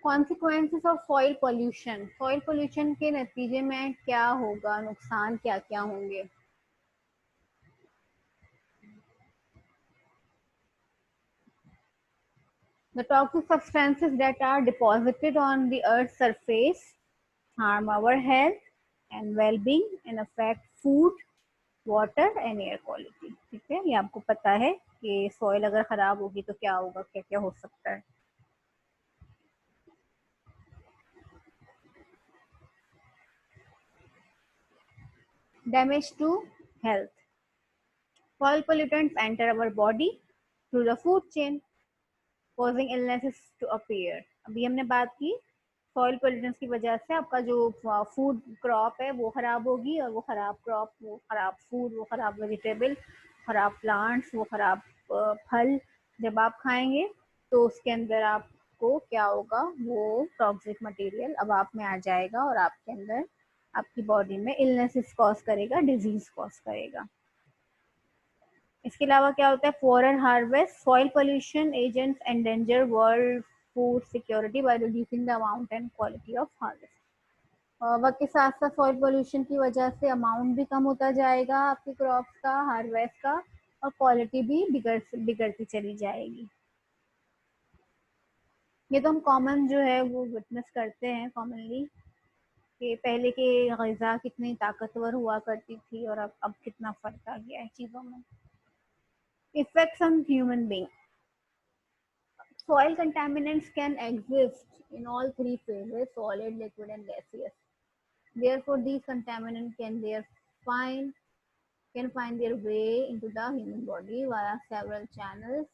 Consequences of soil pollution, soil pollution के नतीजे में क्या होगा, नुकसान क्या क्या होंगे? The toxic substances that are deposited on the earth's surface harm our health and well-being and affect food, water and air quality. ठीक है, ये आपको पता है कि सॉइल अगर खराब होगी तो क्या होगा, क्या क्या हो सकता है। Damage to health. Soil pollutants enter our body through the food chain, causing illnesses to appear. अभी हमने बात की सॉइल पोल्यूटेंट्स की वजह से आपका जो फूड क्रॉप है वो खराब होगी, और वो खराब क्रॉप, वो खराब फूड, वो खराब वेजिटेबल, खराब प्लांट्स, वो खराब फल जब आप खाएंगे तो उसके अंदर आपको क्या होगा, वो टॉक्सिक मटेरियल अब आप में आ जाएगा और आपके अंदर, आपकी बॉडी में इलनेसेस कॉज करेगा, डिजीज कॉज करेगा। इसके अलावा क्या होता है, foreign harvest, soil pollution agents endanger world food security by reducing the amount and quality of harvest. वक्त के साथ साथ सॉइल पोल्यूशन की वजह से अमाउंट भी कम होता जाएगा आपके क्रॉप्स का, हार्वेस्ट का, और क्वालिटी भी बिगड़ती चली जाएगी। ये तो हम कॉमन जो है वो विटनेस करते हैं कॉमनली, कि पहले के ग़िज़ा कितनी ताकतवर हुआ करती थी और अब कितना फर्क आ गया है चीज़ों में। Effects on human being. Soil contaminants can exist in all three phases, solid, liquid and gaseous. Therefore, these contaminants can find their way into the human body via several channels,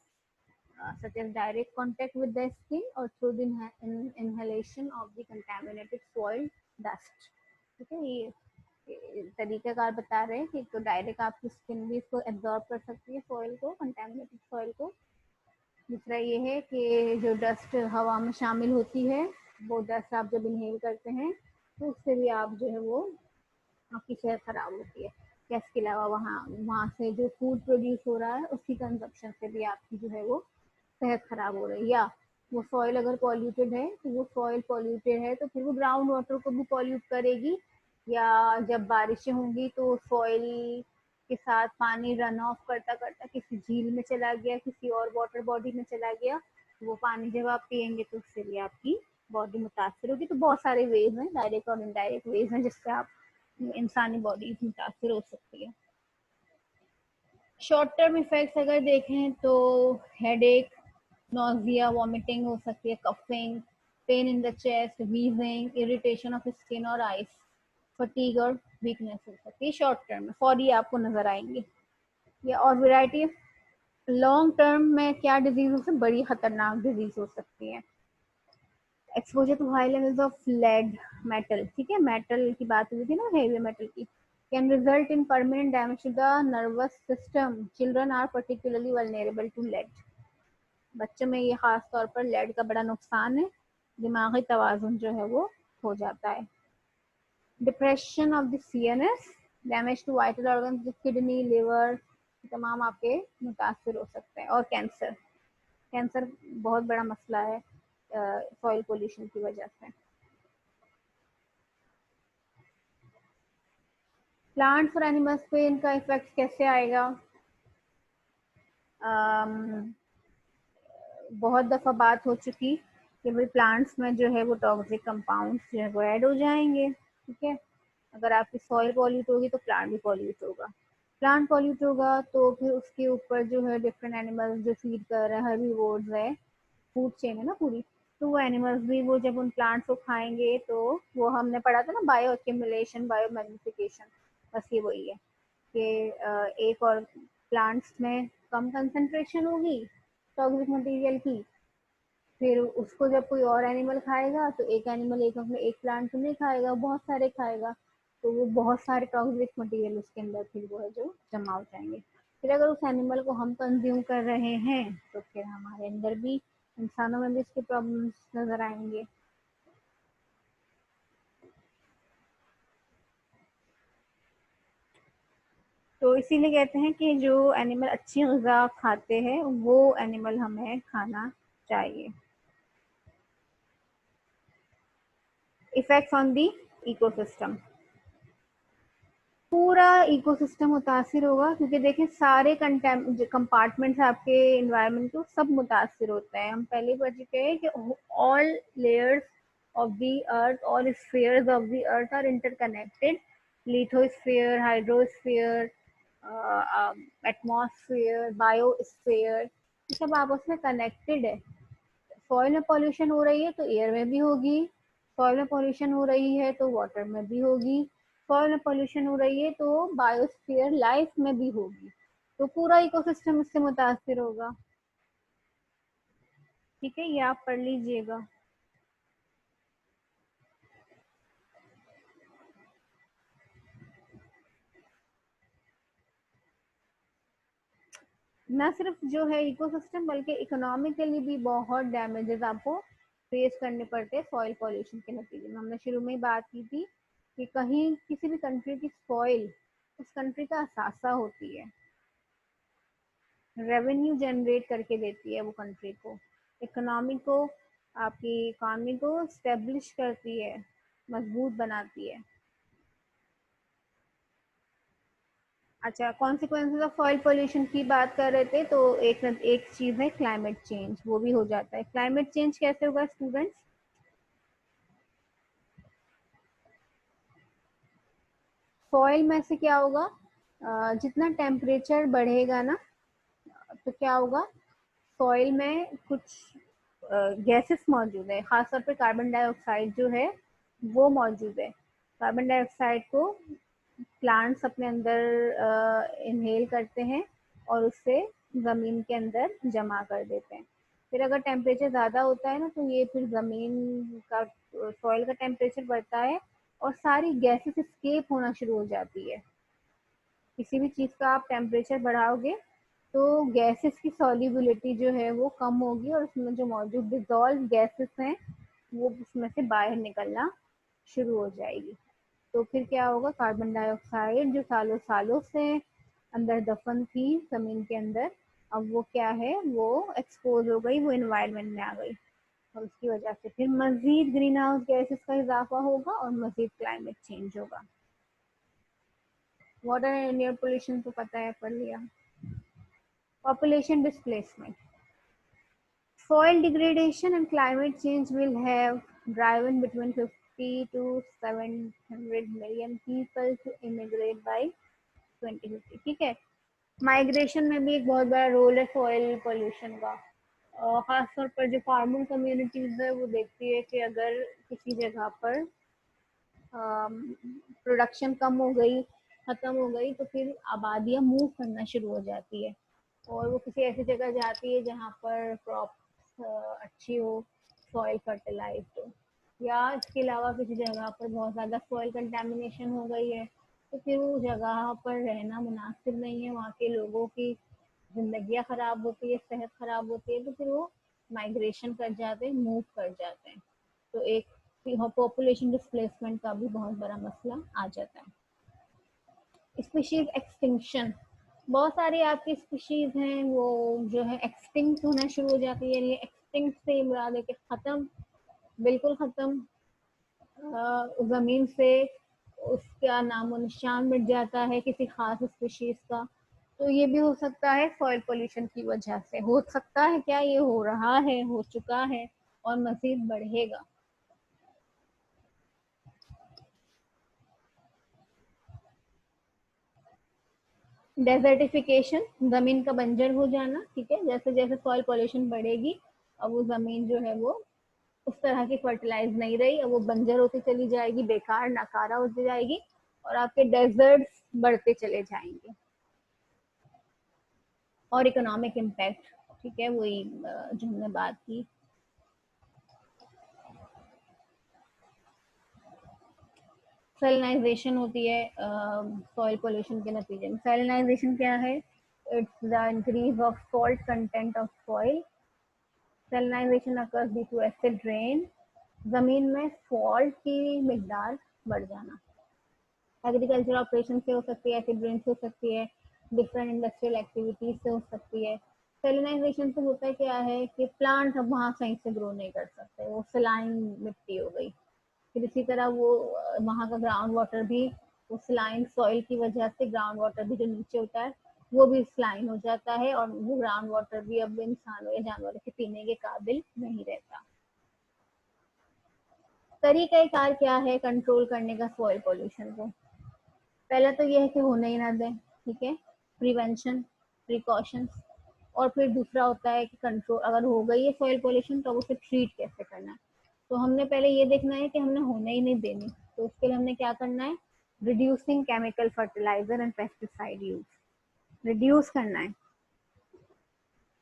such as direct contact with the skin or through the inhalation of the contaminated soil dust. ठीक है, ये तरीकाकार बता रहे हैं कि तो direct आपकी स्किन भी इसको एब्जॉर्ब कर सकती है सॉइल को, कंटेमिनेटेड सॉइल को। दूसरा ये है कि जो डस्ट हवा में शामिल होती है, वो डस्ट आप जब इनहेल करते हैं तो उससे भी आप जो है वो आपकी सेहत खराब होती है। इसके अलावा वहाँ से जो फूड प्रोड्यूस हो रहा है उसकी कंजप्शन से भी आपकी जो है वो सेहत खराब हो रही है। या वो सॉइल अगर पॉल्यूटेड है तो वो सॉइल पॉल्यूटेड है तो फिर वो ग्राउंड वाटर को भी पॉल्यूट करेगी, या जब बारिशें होंगी तो सॉइल के साथ पानी रन ऑफ करता करता किसी झील में चला गया, किसी और वाटर बॉडी में चला गया, वो पानी जब आप पियेंगे तो उससे भी आपकी बॉडी मुतासर होगी। तो बहुत सारे वेज हैं, डायरेक्ट और इनडायरेक्ट वेज हैं जिससे आप इंसानी बॉडी मुतासर हो सकती है। शॉर्ट टर्म इफेक्ट्स अगर देखें तो हेडेक, नोजिया, वॉमिटिंग हो सकती है, coughing, pain in the chest, wheezing, irritation of skin और आइज, फटीग और वीकनेस हो सकती है शॉर्ट टर्म में, फौरी आपको नजर आएंगे। या और वैरायटी लॉन्ग टर्म में क्या डिजीज हो सकती है, बड़ी खतरनाक डिजीज हो सकती है। Exposure to high levels of lead metal, ठीक है, मेटल की बात हुई थी ना, हेवी मेटल की, can result in permanent damage to the nervous system. Children are particularly vulnerable to lead. बच्चों में ये खास तौर पर लेड का बड़ा नुकसान है, दिमागी तवाज़ुन जो है वो हो जाता है। Depression of the CNS, damage to vital organ, kidney, liver, तमाम आपके मुतासर हो सकते हैं। और कैंसर, कैंसर बहुत बड़ा मसला है सॉइल पोल्यूशन की वजह से। प्लांट्स और एनिमल्स पे इनका इफेक्ट कैसे आएगा? बहुत दफ़ा बात हो चुकी कि भाई प्लांट्स में जो है वो टॉक्सिक कंपाउंड्स जो है वो ऐड हो जाएंगे, ठीक है। अगर आपकी सॉइल पॉल्यूट होगी तो प्लांट भी पॉल्यूट होगा, प्लांट पॉल्यूट होगा तो फिर उसके ऊपर जो है डिफरेंट एनिमल्स जो फीड कर रहे हैं, हर्बीवोर्स है, फूड चेन है ना पूरी, तो वो एनिमल्स भी वो जब उन प्लांट्स को खाएंगे तो वो हमने पढ़ा था ना, बायो एक्यूमुलेशन, बायो मैग्निफिकेशन, बस ये वही है कि एक और प्लांट्स में कम कंसंट्रेशन होगी टॉक्सिक मटेरियल की, फिर उसको जब कोई और एनिमल खाएगा तो एक एनिमल एक प्लांट तो नहीं खाएगा, बहुत सारे खाएगा, तो वो बहुत सारे टॉक्सिक मटेरियल उसके अंदर फिर वो है जो जमा हो जाएंगे। फिर अगर उस एनिमल को हम कंज्यूम कर रहे हैं तो फिर हमारे अंदर भी, इंसानों में भी इसके प्रॉब्लम्स नजर आएंगे। तो इसीलिए कहते हैं कि जो एनिमल अच्छी ग़िज़ा खाते हैं वो एनिमल हमें खाना चाहिए। इफेक्ट्स ऑन द इकोसिस्टम, पूरा इकोसिस्टम मुतासिर होगा, क्योंकि देखिए सारे कंपार्टमेंट्स आपके इन्वायरमेंट को सब मुतासिर होते हैं। हम पहले पढ़ चुके हैं कि all layers of the earth, all spheres of the earth are interconnected. Lithosphere, hydrosphere, atmosphere, biosphere, ये सब आपस में कनेक्टेड है। सॉइल में पॉल्यूशन हो रही है तो एयर में भी होगी, सॉइल में पॉल्यूशन हो रही है तो वाटर में भी होगी, सॉइल में पॉल्यूशन हो रही है तो बायोस्फीयर लाइफ में भी होगी। तो पूरा इकोसिस्टम इससे मुतासिर होगा। ठीक है, ये आप पढ़ लीजिएगा। न सिर्फ जो है इकोसिस्टम, बल्कि इकोनॉमिकली भी बहुत डैमेजेस आपको फेस करने पड़ते हैं सॉइल पॉल्यूशन के नतीजे में। हमने शुरू में ही बात की थी कि कहीं किसी भी कंट्री की सॉइल उस कंट्री का असासा होती है, रेवेन्यू जनरेट करके देती है वो कंट्री को, इकोनॉमी को, आपकी इकोनॉमी को स्टेब्लिश करती है, मजबूत बनाती है। अच्छा, कॉन्सिक्वेंसेस ऑफ सॉइल पोल्यूशन की बात कर रहे थे, तो एक चीज है क्लाइमेट चेंज, वो भी हो जाता है। क्लाइमेट चेंज कैसे होगा स्टूडेंट्स? सॉइल में से क्या होगा, जितना टेम्परेचर बढ़ेगा ना, तो क्या होगा, सॉइल में कुछ गैसेस मौजूद है, खासतौर पे कार्बन डाइऑक्साइड जो है वो मौजूद है। कार्बन डाइऑक्साइड को प्लांट्स अपने अंदर इनहेल करते हैं और उससे ज़मीन के अंदर जमा कर देते हैं। फिर अगर टेम्परेचर ज़्यादा होता है ना, तो ये फिर ज़मीन का, सॉइल का टेम्परेचर बढ़ता है और सारी गैसेस स्केप होना शुरू हो जाती है। किसी भी चीज़ का आप टेम्परेचर बढ़ाओगे तो गैसेस की सॉल्युबिलिटी जो है वो कम होगी और उसमें जो मौजूद डिजॉल्व गैसेस हैं वो उसमें से बाहर निकलना शुरू हो जाएगी। तो फिर क्या होगा, कार्बन डाइऑक्साइड जो सालों सालों से अंदर दफन थी जमीन के अंदर, अब वो क्या है, वो एक्सपोज हो गई, वो इन्वायरमेंट में आ गई, और उसकी वजह से फिर मजीद ग्रीन हाउस गैसेस का इजाफा होगा और मजीद क्लाइमेट चेंज होगा। वाटर एंड एयर पोल्यूशन तो पता है, पढ़ लिया। Population displacement, soil degradation and climate change will have driven between 50 to 700 million people to immigrate by 2050। ठीक है, माइग्रेशन में भी एक बहुत बड़ा रोल है सॉइल पोल्यूशन का। खासतौर पर जो फार्मर कम्युनिटीज है वो देखती है कि अगर किसी जगह पर प्रोडक्शन कम हो गई, खत्म हो गई, तो फिर आबादियां मूव करना शुरू हो जाती है और वो किसी ऐसी जगह जाती है जहाँ पर क्रॉप अच्छी हो, सॉइल फर्टिलाइज हो, या इसके अलावा किसी जगह पर बहुत ज़्यादा सॉइल कंटेमिनेशन हो गई है तो फिर वो जगह पर रहना मुनासिब नहीं है, वहाँ के लोगों की जिंदगियाँ खराब होती है, सेहत खराब होती है, तो फिर वो माइग्रेशन कर जाते हैं, मूव कर जाते हैं। तो एक पॉपुलेशन डिस्प्लेसमेंट का भी बहुत बड़ा मसला आ जाता है। स्पीशीज एक्सटिंक्शन, बहुत सारी आपकी स्पीशीज हैं वो जो है एक्सटिंक्ट होना शुरू हो जाती है। ये एक्सटिंक्ट से मुराद है कि खत्म, बिल्कुल खत्म, जमीन से उसका नामो निशान मिट जाता है किसी खास स्पीशीज का। तो ये भी हो सकता है सॉइल पोल्यूशन की वजह से, हो सकता है क्या, ये हो रहा है, हो चुका है और मजीद बढ़ेगा। डेजर्टिफिकेशन, जमीन का बंजर हो जाना। ठीक है, जैसे जैसे सॉइल पॉल्यूशन बढ़ेगी, अब वो जमीन जो है वो उस तरह की फर्टिलाइज नहीं रही, अब वो बंजर होती चली जाएगी, बेकार नाकारा होती जाएगी और आपके डेजर्ट्स बढ़ते चले जाएंगे। और इकोनॉमिक इम्पैक्ट, ठीक है, वही जो हमने बात की। सेलिनाइजेशन होती है सॉइल पोल्यूशन के नतीजे में। सेलिनाइजेशन क्या है? It's the increase of salt content of soil. Salinization occurs due to acid rain, जमीन में सॉल्ट की मिकदार बढ़ जाना। एग्रीकल्चर ऑपरेशन से हो सकती है, एसिड रेन से हो सकती है, डिफरेंट इंडस्ट्रियल एक्टिविटीज से हो सकती है। सेलिनाइजेशन से होता है क्या है कि प्लांट अब वहाँ सही से ग्रो नहीं कर सकते, वो सलाइन मिट्टी हो गई, फिर इसी तरह वो वहाँ का ग्राउंड वाटर भी उस स्लाइन सॉइल की वजह से ग्राउंड वाटर भी जो नीचे होता है वो भी स्लाइन हो जाता है और वो ग्राउंड वाटर भी अब इंसानों या जानवरों के पीने के काबिल नहीं रहता। तरीका कार क्या है कंट्रोल करने का सॉइल पोल्यूशन को? पहला तो ये है कि होने ही ना दें, ठीक है, प्रिवेंशन, प्रिकॉशंस। और फिर दूसरा होता है कि कंट्रोल, अगर हो गई है सॉइल पोल्यूशन तो उसे ट्रीट कैसे करना है। तो हमने पहले ये देखना है कि हमने होने ही नहीं देनी, तो उसके लिए हमने क्या करना है, reducing chemical fertiliser and pesticide use. Reduce करना है,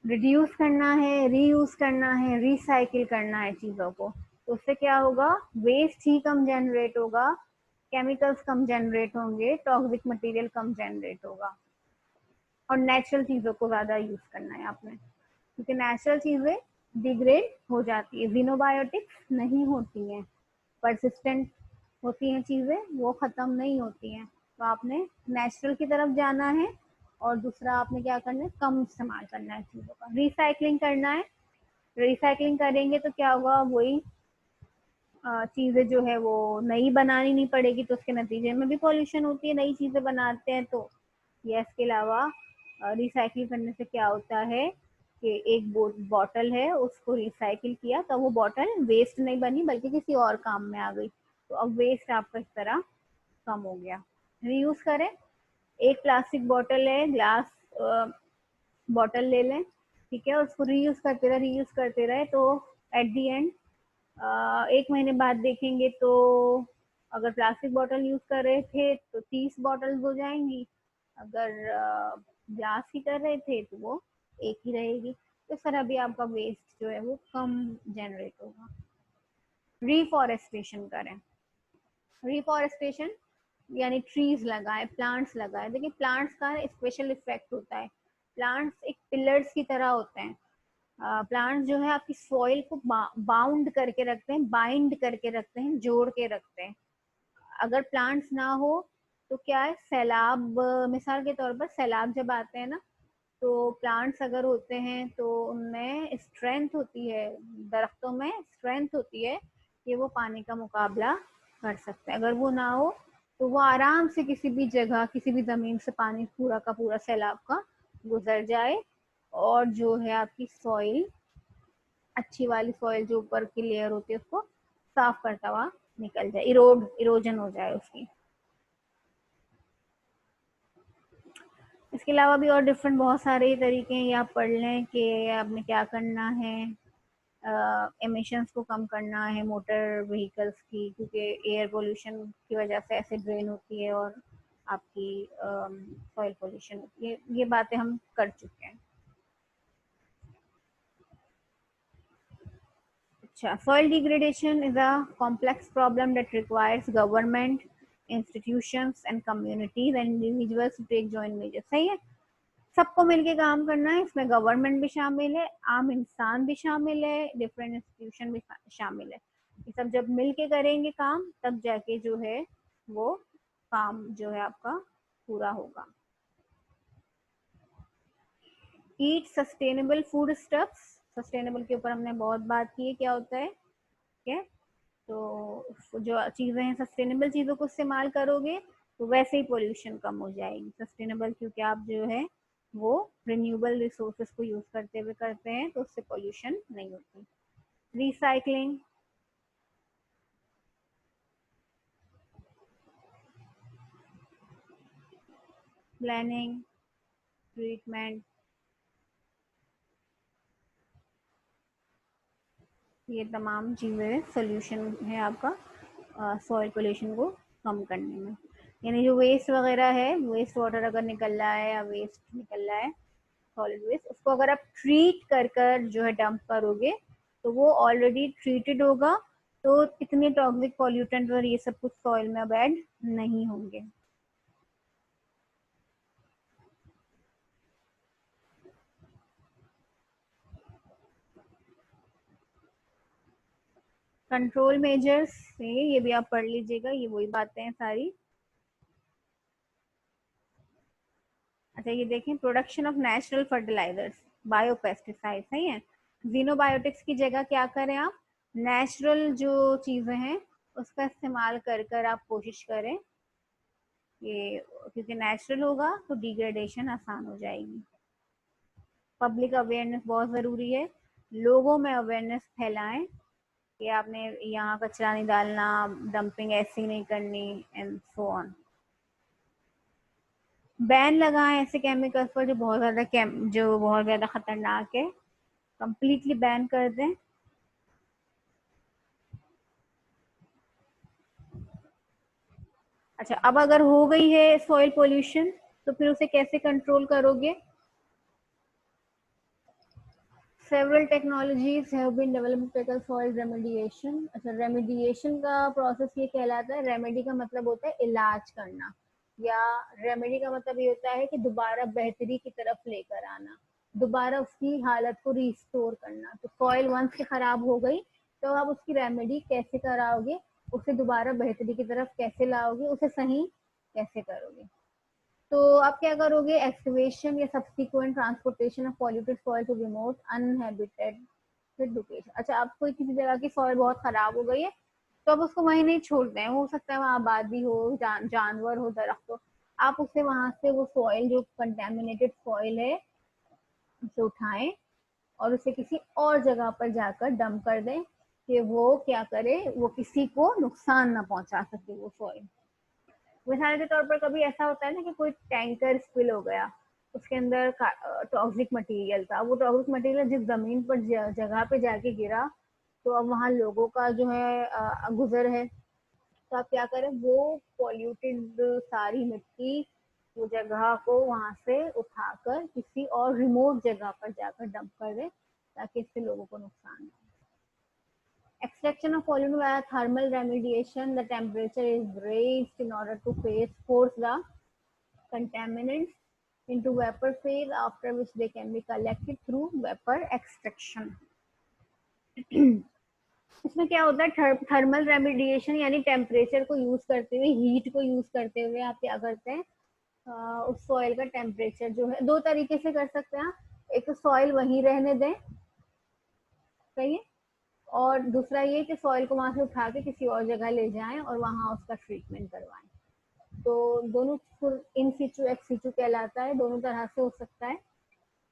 रिड्यूस करना है, रीयूज करना है, रिसाइकिल करना है चीजों को। तो उससे क्या होगा, वेस्ट ही कम जनरेट होगा, केमिकल्स कम जनरेट होंगे, टॉक्सिक मटेरियल कम जनरेट होगा। और नेचुरल चीजों को ज्यादा यूज करना है आपने, क्योंकि नेचुरल चीजें डिग्रेड हो जाती है, जीनोबायोटिक्स नहीं होती हैं, परसिस्टेंट होती हैं चीजें, वो खत्म नहीं होती हैं। तो आपने नेचुरल की तरफ जाना है। और दूसरा आपने क्या करना है, कम इस्तेमाल करना है चीजों का, रिसाइकलिंग करना है। रिसाइकलिंग करेंगे तो क्या होगा, वही चीजें जो है वो नई बनानी नहीं पड़ेगी, तो उसके नतीजे में भी पॉल्यूशन होती है, नई चीजें बनाते हैं तो। या इसके अलावा रिसाइकिल करने से क्या होता है कि एक बॉटल है उसको रिसाइकिल किया तो वो बॉटल वेस्ट नहीं बनी बल्कि किसी और काम में आ गई, तो अब वेस्ट आपका इस तरह कम हो गया। रीयूज करें, एक प्लास्टिक बॉटल है, ग्लास बॉटल ले लें, ठीक है, उसको रीयूज करते रहे तो एट दी एंड 1 महीने बाद देखेंगे तो अगर प्लास्टिक बॉटल यूज कर रहे थे तो 30 बॉटल्स हो जाएंगी, अगर ग्लास की कर रहे थे तो वो एक ही रहेगी। तो इस तरह भी आपका वेस्ट जो है वो कम जनरेट होगा। रिफॉरेस्टेशन करें, रिफॉरेस्टेशन यानी ट्रीज लगाए, प्लांट्स लगाए। देखिए प्लांट्स का स्पेशल इफेक्ट होता है, प्लांट्स एक पिलर्स की तरह होते हैं। प्लांट्स जो है आपकी सॉइल को बाउंड करके रखते हैं, बाइंड करके रखते हैं, जोड़ के रखते हैं। अगर प्लांट्स ना हो तो क्या है, सैलाब, मिसाल के तौर पर सैलाब जब आते हैं ना, तो प्लांट्स अगर होते हैं तो उनमें स्ट्रेंथ होती है, दरख्तों में स्ट्रेंथ होती है कि वो पानी का मुकाबला कर सकते हैं। अगर वो ना हो तो वो आराम से किसी भी जगह, किसी भी जमीन से पानी पूरा का पूरा सैलाब का गुजर जाए और जो है आपकी सॉइल, अच्छी वाली सॉइल जो ऊपर की लेयर होती है उसको साफ करता हुआ निकल जाए, इरोजन हो जाए उसकी। इसके अलावा भी और डिफरेंट बहुत सारे तरीके हैं, ये आप पढ़ लें कि आपने क्या करना है। एमिशंस को कम करना है मोटर व्हीकल्स की, क्योंकि एयर पोल्यूशन की वजह से एसिड रेन होती है और आपकी सॉइल पोल्यूशन होती है। ये बातें हम कर चुके हैं। अच्छा, soil degradation is a complex problem that requires government, institutions and communities and individuals to take joint measures। सही है, सबको मिलके काम करना है, इसमें गवर्नमेंट भी शामिल है, आम इंसान भी शामिल है, डिफरेंट इंस्टीट्यूशन भी शामिल है। ये सब जब मिलके करेंगे काम तब जाके जो है वो काम जो है आपका पूरा होगा। ईट सस्टेनेबल फूड स्टफ्स, सस्टेनेबल के ऊपर हमने बहुत बात की है क्या होता है, ठीक है। तो जो चीजें हैं, सस्टेनेबल चीजों को इस्तेमाल करोगे तो वैसे ही पोल्यूशन कम हो जाएगी। सस्टेनेबल क्योंकि आप जो है वो रिन्यूएबल रिसोर्सेज को यूज करते हुए करते हैं तो उससे पोल्यूशन नहीं होती। रिसाइकलिंग, प्लानिंग, ट्रीटमेंट, ये तमाम चीजें सोल्यूशन है आपका सॉइल पोल्यूशन को कम करने में। यानी जो वेस्ट वगैरह है, वेस्ट वाटर अगर निकल रहा है या वेस्ट निकल रहा है, सॉलिड वेस्ट, उसको अगर आप ट्रीट कर कर जो है डंप करोगे तो वो ऑलरेडी ट्रीटेड होगा, तो इतने टॉक्सिक पॉल्यूटेंट और ये सब कुछ सॉइल में अब ऐड नहीं होंगे। कंट्रोल मेजर्स से ये भी आप पढ़ लीजिएगा, ये वही बातें हैं सारी। अच्छा ये देखें, production of natural fertilisers, biopesticide, सही है। जीनोबायोटिक्स की जगह क्या करें आप, नेचुरल जो चीजें हैं उसका इस्तेमाल कर कर आप कोशिश करें कि, क्योंकि नेचुरल होगा तो डिग्रेडेशन आसान हो जाएगी। पब्लिक अवेयरनेस बहुत ज़रूरी है, लोगों में अवेयरनेस फैलाएं कि आपने यहाँ कचरा नहीं डालना, डंपिंग ऐसी नहीं करनी एंड सो ऑन। बैन लगाएं ऐसे केमिकल्स पर जो बहुत ज़्यादा खतरनाक है, कंप्लीटली बैन कर दें। अच्छा, अब अगर हो गई है सॉइल पोल्यूशन तो फिर उसे कैसे कंट्रोल करोगे? Several technologies have been developed to tackle soil remediation. अच्छा, रेमेडिएशन का प्रोसेस ये कहलाता है, रेमेडी का मतलब होता है इलाज करना, या रेमेडी का मतलब ये होता है कि दोबारा बेहतरी की तरफ लेकर आना, दोबारा उसकी हालत को रिस्टोर करना। तो सॉइल वंस के खराब हो गई तो आप उसकी रेमेडी कैसे कराओगे, उसे दोबारा बेहतरी की तरफ कैसे लाओगे, उसे सही कैसे करोगे? तो आप क्या करोगे? एक्सकवेशन या subsequent transportation of polluted soil to remote uninhabited location. अच्छा, आप कोई किसी जगह की सॉइल बहुत खराब हो गई है तो आप उसको वहीं नहीं छोड़ते हैं, हो सकता है वहाँ आबादी हो, जानवर हो, दरख्त हो, आप उसे वहां से वो सॉइल जो कंटेमिनेटेड सॉइल है उसे उठाएं और उसे किसी और जगह पर जाकर डंप कर दें कि वो क्या करे, वो किसी को नुकसान ना पहुंचा सके वो सॉइल। मिसाल के तौर पर कभी ऐसा होता है ना कि कोई टैंकर स्पिल हो गया, उसके अंदर टॉक्सिक मटेरियल था, वो टॉक्सिक मटेरियल जिस जमीन पर जगह पे जाके गिरा तो अब वहाँ लोगों का जो है गुजर है। तो आप क्या करें, वो पॉल्यूटेड सारी मिट्टी वो जगह को वहां से उठाकर किसी और रिमोट जगह पर जाकर डंप कर दे ताकि इससे लोगों को नुकसान ना हो। Extraction of pollutant via thermal remediation, the temperature is raised in order to force the contaminants into vapor phase, after which they can be collected through vapor extraction. इसमें क्या होता है, थर्मल रेमिडिएशन यानी टेम्परेचर को use करते हुए, heat को use करते हुए आप क्या करते हैं, उस सॉइल का टेम्परेचर जो है, दो तरीके से कर सकते हैं। एक तो सॉइल वहीं रहने दें, सही है, और दूसरा ये कि सॉइल को वहां से उठा के किसी और जगह ले जाएं और वहां उसका ट्रीटमेंट करवाएं। तो दोनों इन सिचु एक्स सिचु कहलाता है, दोनों तरह से हो सकता है।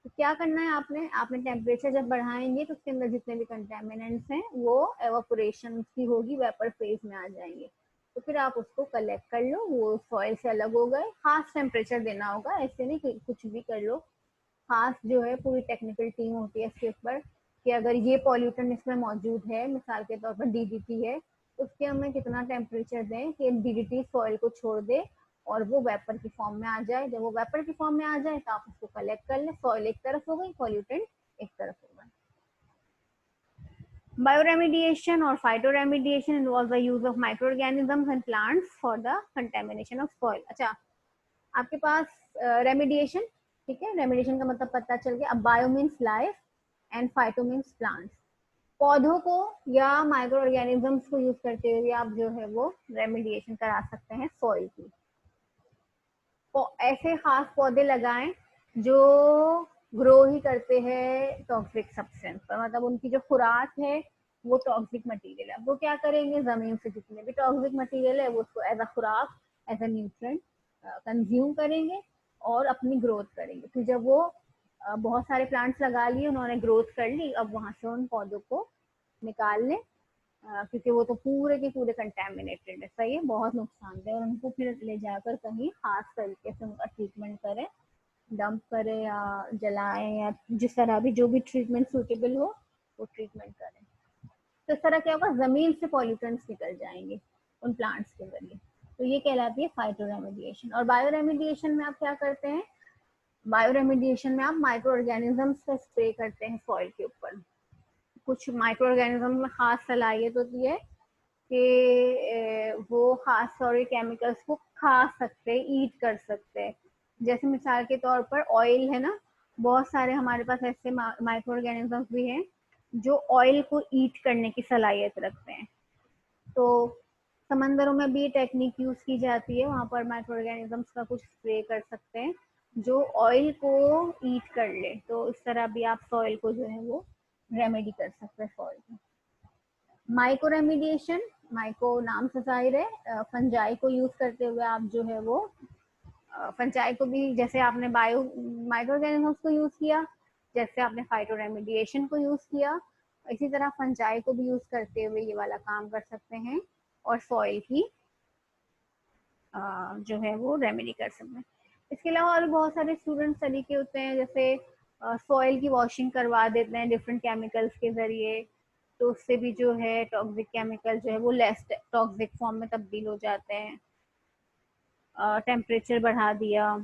तो क्या करना है, आपने आपने टेम्परेचर जब बढ़ाएंगे तो उसके अंदर जितने भी कंटेमिनेंट्स हैं वो एवापोरेशन की होगी, वेपर फेज में आ जाएंगे। तो फिर आप उसको कलेक्ट कर लो, वो सॉइल से अलग हो गए। खास टेम्परेचर देना होगा, ऐसे नहीं कि कुछ भी कर लो। खास जो है पूरी टेक्निकल टीम होती है इसके ऊपर कि अगर ये पॉल्यूटेंट इसमें मौजूद है, मिसाल के तौर पर डीडीटी है, तो उसके हमें कितना टेम्परेचर दें कि डीडीटी सॉइल को छोड़ दे और वो वेपर की फॉर्म में आ जाए। जब वो वेपर की फॉर्म में आ जाए तो आप उसको कलेक्ट कर लें, सॉइल एक तरफ हो गई, पॉल्यूटेंट एक तरफ हो गए। Bioremediation or phytoremediation involves the use of microorganisms and plants for the contamination of soil. अच्छा, आपके पास रेमिडिएशन, ठीक है, रेमिडिएशन का मतलब पता चल गया। अब bio means life and phyto means plants. पौधों को या माइक्रो ऑर्गेनिजम्स को यूज करते हुए आप जो है वो रेमिडिएशन करा सकते हैं सॉइल की। ऐसे खास पौधे लगाएं जो ग्रो ही करते हैं टॉक्सिक सब्सटेंस पर, मतलब उनकी जो खुराक है वो टॉक्सिक मटेरियल है। वो क्या करेंगे, जमीन से जितने भी टॉक्सिक मटेरियल है वो उसको एज अ खुराक, एज अ न्यूट्रिएंट कंज्यूम करेंगे और अपनी ग्रोथ करेंगे। फिर जब वो बहुत सारे प्लांट्स लगा लिए, उन्होंने ग्रोथ कर ली, अब वहां से उन पौधों को निकाल लें, क्योंकि वो तो पूरे के पूरे कंटेमिनेटेड है, सही है, बहुत नुकसानदेह, और उनको फिर ले जाकर कहीं खास तरीके से उनका ट्रीटमेंट करें, डंप करें या जलाएं या जिस तरह भी जो भी ट्रीटमेंट सूटेबल हो वो ट्रीटमेंट करें। तो इस तरह क्या होगा, जमीन से पॉल्यूटेंट्स निकल जाएंगे उन प्लांट्स के जरिए। तो ये कहलाती है फाइटो रेमिडिएशन। और बायो रेमिडिएशन में आप क्या करते हैं, बायो रेमिडिएशन में आप माइक्रो ऑर्गेनिजम्स का स्प्रे करते हैं सॉइल के ऊपर। कुछ माइक्रो ऑर्गेनिज्म में खास सलाहियत होती है कि वो खास सॉरी केमिकल्स को खा सकते हैं, ईट कर सकते हैं। जैसे मिसाल के तौर पर ऑयल है ना, बहुत सारे हमारे पास ऐसे माइक्रो ऑर्गेनिजम्स भी हैं जो ऑयल को ईट करने की सलाहियत रखते हैं। तो समंदरों में भी टेक्निक यूज की जाती है, वहां पर माइक्रो ऑर्गेनिजम्स का कुछ स्प्रे कर सकते हैं जो ऑयल को ईट कर ले। तो इस तरह भी आप सॉइल को जो है वो रेमेडी कर सकते हैं सॉइल में। माइक्रो रेमिडिएशन माइको नाम से जाहिर है, फंजाई को यूज करते हुए आप जो है वो फंजाई को भी, जैसे आपने बायो माइक्रो ऑर्गेनिजम्स को यूज किया, जैसे आपने फाइटो रेमिडिएशन को यूज किया, इसी तरह फंजाई को भी यूज करते हुए ये वाला काम कर सकते हैं और सॉइल की जो है वो रेमेडी कर सकते हैं। इसके अलावा और बहुत सारे स्टूडेंट्स तरीके होते हैं, जैसे सॉइल की वॉशिंग करवा देते हैं डिफरेंट केमिकल्स के जरिए, तो उससे भी जो है टॉक्सिक केमिकल जो है वो लेस टॉक्सिक फॉर्म में तब्दील हो जाते हैं। टेम्परेचर बढ़ा दिया,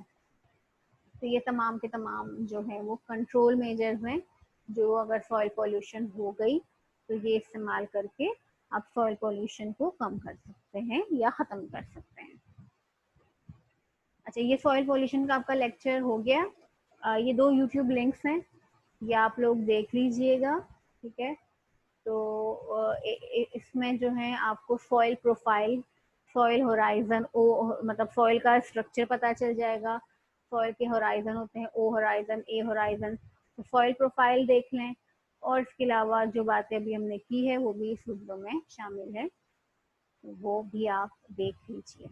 तो ये तमाम के तमाम जो है वो कंट्रोल मेजर्स हैं, जो अगर सॉइल पॉल्यूशन हो गई तो ये इस्तेमाल करके आप सॉइल पॉल्यूशन को कम कर सकते हैं या ख़त्म कर सकते हैं। अच्छा, ये सॉइल पॉल्यूशन का आपका लेक्चर हो गया। ये 2 यूट्यूब लिंक्स हैं, ये आप लोग देख लीजिएगा, ठीक है। तो इसमें जो है आपको सॉइल प्रोफाइल, सॉइल होराइजन, ओ मतलब सॉइल का स्ट्रक्चर पता चल जाएगा। सॉइल के होराइजन होते हैं, ओ होराइजन, ए होराइजन, तो सॉइल प्रोफाइल देख लें। और इसके अलावा जो बातें अभी हमने की है वो भी इस वीडियो में शामिल है, तो वो भी आप देख लीजिए।